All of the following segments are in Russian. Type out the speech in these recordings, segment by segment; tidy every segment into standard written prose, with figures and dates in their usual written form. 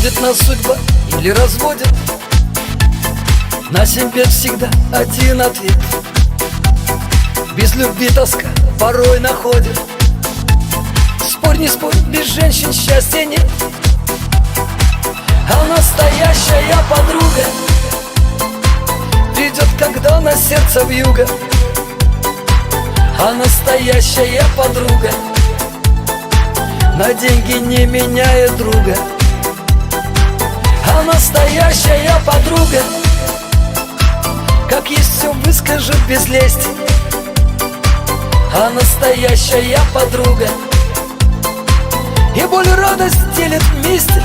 Сводит нас судьба или разводит, на 7 бед всегда один ответ. Без любви тоска порой находит. Спорь, не спорь, без женщин счастья нет. А настоящая подруга придет, когда на сердце вьюга. А настоящая подруга на деньги не меняет друга. А настоящая подруга как есть все выскажет без лести. А настоящая подруга и боль и радость делит вместе.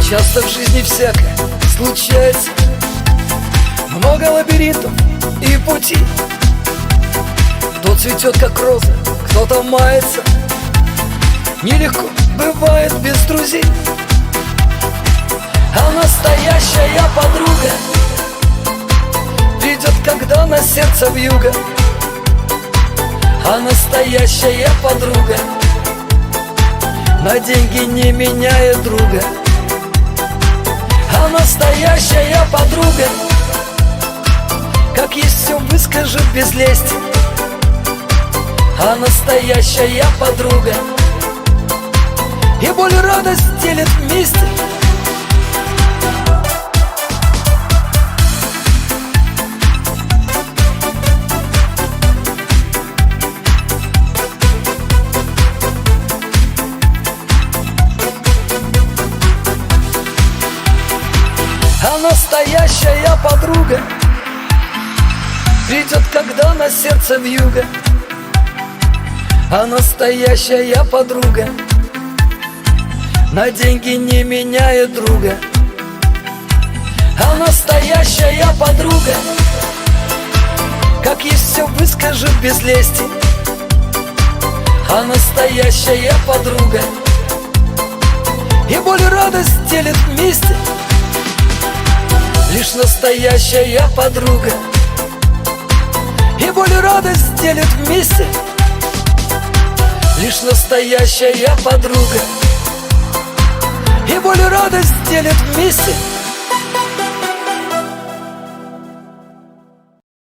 Часто в жизни всякое случается, много лабиринтов и пути. Кто цветет, как роза, кто-то мается. Нелегко бывает без друзей. А настоящая подруга придет, когда на сердце вьюга. А настоящая подруга на деньги не меняет друга. А настоящая подруга как есть все выскажет без лести. А настоящая подруга и боль и радость делит вместе. А настоящая подруга придет, когда на сердце вьюга. А настоящая подруга на деньги не меняет друга. А настоящая подруга как есть все выскажет без лести. А настоящая подруга и боль и радость делит вместе. Лишь настоящая подруга и боль и радость делит вместе. Лишь настоящая подруга и боль и радость делит вместе.